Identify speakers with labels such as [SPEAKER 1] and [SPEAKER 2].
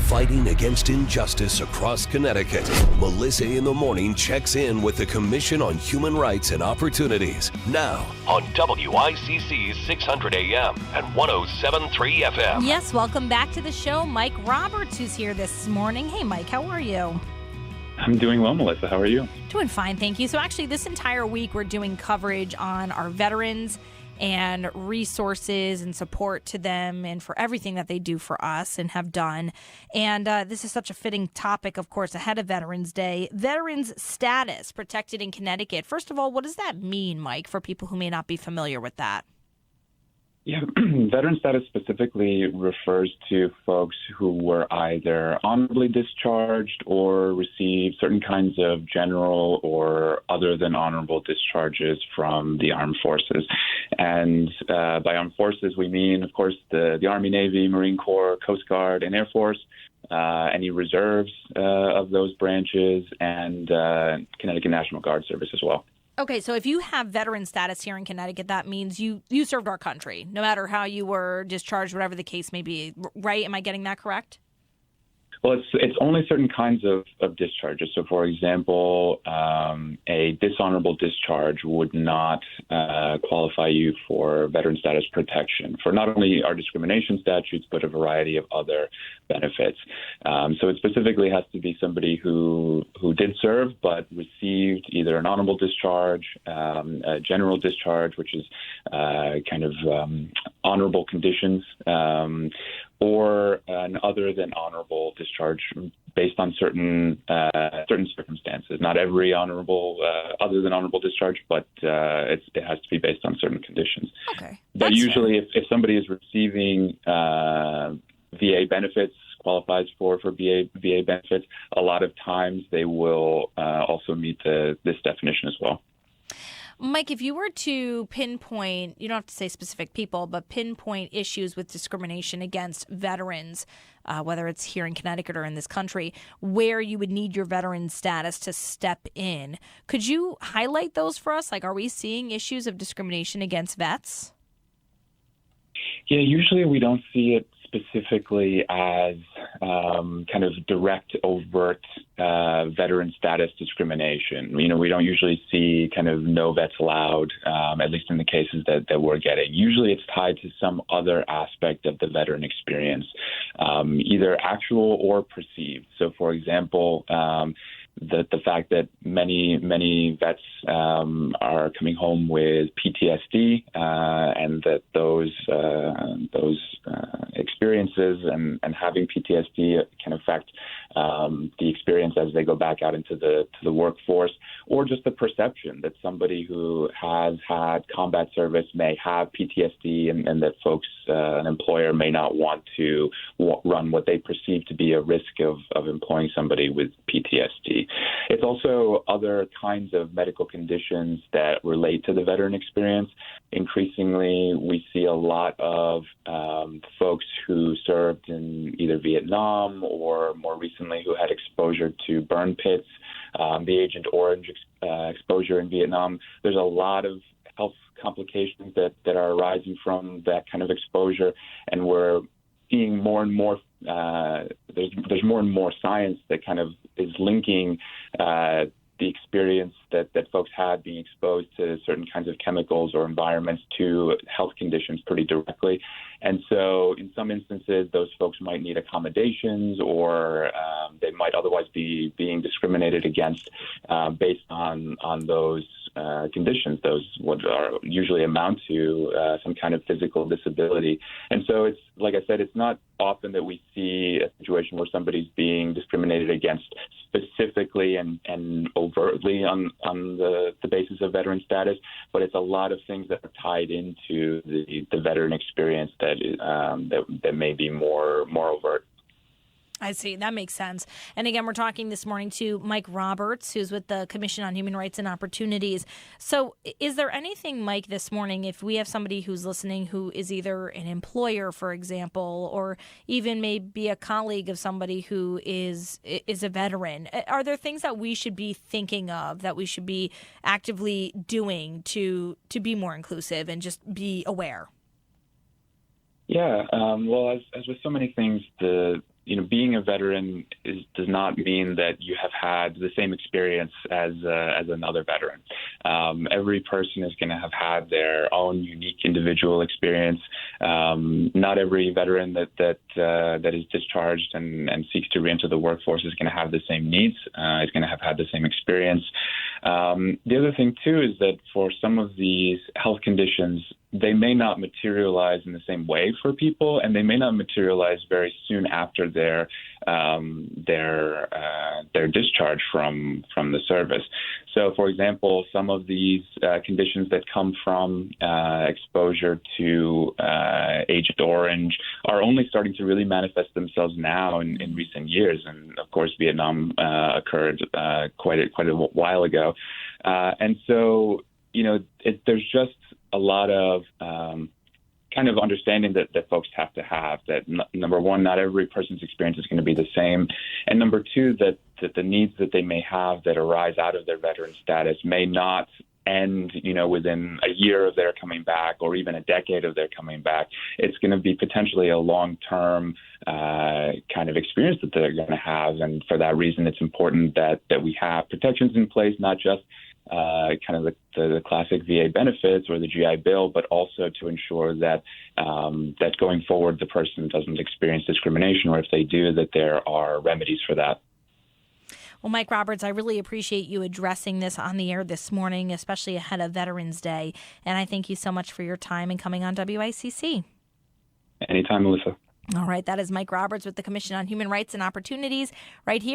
[SPEAKER 1] Fighting against injustice across Connecticut, Melissa in the Morning checks in with the Commission on Human Rights and Opportunities. Now on WICC 600 AM and 107.3 FM.
[SPEAKER 2] Yes, welcome back to the show. Mike Roberts, who's here this morning. Hey, Mike, how are you?
[SPEAKER 3] I'm doing well, Melissa. How are you?
[SPEAKER 2] Doing fine, thank you. So actually, this entire week, we're doing coverage on our veterans and resources and support to them and for everything that they do for us and have done. And this is such a fitting topic, of course, ahead of Veterans Day. Veterans status protected in Connecticut. First of all, what does that mean, Mike, for people who may not be familiar with that?
[SPEAKER 3] Yeah, veteran status specifically refers to folks who were either honorably discharged or received certain kinds of general or other than honorable discharges from the armed forces. And by armed forces, we mean, of course, the Army, Navy, Marine Corps, Coast Guard, and Air Force, any reserves of those branches, and Connecticut National Guard Service as well.
[SPEAKER 2] Okay, so if you have veteran status here in Connecticut, that means you served our country, no matter how you were discharged, whatever the case may be, right? Am I getting that correct?
[SPEAKER 3] Well, it's only certain kinds of discharges. So, for example, a dishonorable discharge would not qualify you for veteran status protection for not only our discrimination statutes, but a variety of other benefits. So it specifically has to be somebody who did serve but received either an honorable discharge, a general discharge, which is kind of honorable conditions, or an other than honorable discharge based on certain circumstances. Not every honorable, other than honorable discharge, but it has to be based on certain conditions.
[SPEAKER 2] Okay.
[SPEAKER 3] But usually, if somebody is receiving VA benefits, qualifies for VA benefits, a lot of times they will also meet this definition as well.
[SPEAKER 2] Mike, if you were to pinpoint, you don't have to say specific people, but pinpoint issues with discrimination against veterans, whether it's here in Connecticut or in this country, where you would need your veteran status to step in, could you highlight those for us? Like, are we seeing issues of discrimination against vets?
[SPEAKER 3] Yeah, usually we don't see it specifically as kind of direct, overt veteran status discrimination. You know, we don't usually see kind of no vets allowed, at least in the cases that we're getting. Usually it's tied to some other aspect of the veteran experience, either actual or perceived. So, for example, the fact that many vets are coming home with PTSD, and that those experiences and having PTSD can affect the experience as they go back out into the workforce, or just the perception that somebody who has had combat service may have PTSD, and that folks, an employer may not want to run what they perceive to be a risk of employing somebody with PTSD. It's also other kinds of medical conditions that relate to the veteran experience. Increasingly, we see a lot of folks who served in either Vietnam or more recently who had exposure to burn pits, the Agent Orange exposure in Vietnam. There's a lot of health complications that are arising from that kind of exposure, and we're seeing more and more. There's more and more science that kind of is linking the experience that folks had being exposed to certain kinds of chemicals or environments to health conditions pretty directly. And so in some instances, those folks might need accommodations, or they might otherwise be being discriminated against based on those conditions. Those would usually amount to some kind of physical disability. And so it's, like I said, it's not often that we see a situation where somebody's being discriminated against specifically and overtly on the basis of veteran status, but it's a lot of things that are tied into the veteran experience that may be more overt.
[SPEAKER 2] I see. That makes sense. And again, we're talking this morning to Mike Roberts, who's with the Commission on Human Rights and Opportunities. So is there anything, Mike, this morning, if we have somebody who's listening who is either an employer, for example, or even maybe a colleague of somebody who is a veteran, are there things that we should be thinking of, that we should be actively doing to be more inclusive and just be aware?
[SPEAKER 3] Yeah. Well, as with so many things, being a veteran does not mean that you have had the same experience as another veteran. Every person is going to have had their own unique individual experience. Not every veteran that is discharged and seeks to reenter the workforce is going to have the same needs, is going to have had the same experience. The other thing, too, is that for some of these health conditions, they may not materialize in the same way for people, and they may not materialize very soon after their discharge from the service. So, for example, some of these conditions that come from exposure to Agent Orange are only starting to really manifest themselves now in recent years. And of course, Vietnam occurred quite a while ago, and so there's just a lot of kind of understanding that folks have to have that, number one, not every person's experience is going to be the same. And number two, that the needs that they may have that arise out of their veteran status may not end, within a year of their coming back or even a decade of their coming back. It's going to be potentially a long-term kind of experience that they're going to have. And for that reason, it's important that we have protections in place, not just kind of the classic VA benefits or the GI Bill, but also to ensure that that going forward the person doesn't experience discrimination, or if they do, that there are remedies for that.
[SPEAKER 2] Well, Mike Roberts, I really appreciate you addressing this on the air this morning, especially ahead of Veterans Day. And I thank you so much for your time and coming on WICC.
[SPEAKER 3] Anytime, Melissa.
[SPEAKER 2] All right. That is Mike Roberts with the Commission on Human Rights and Opportunities right here.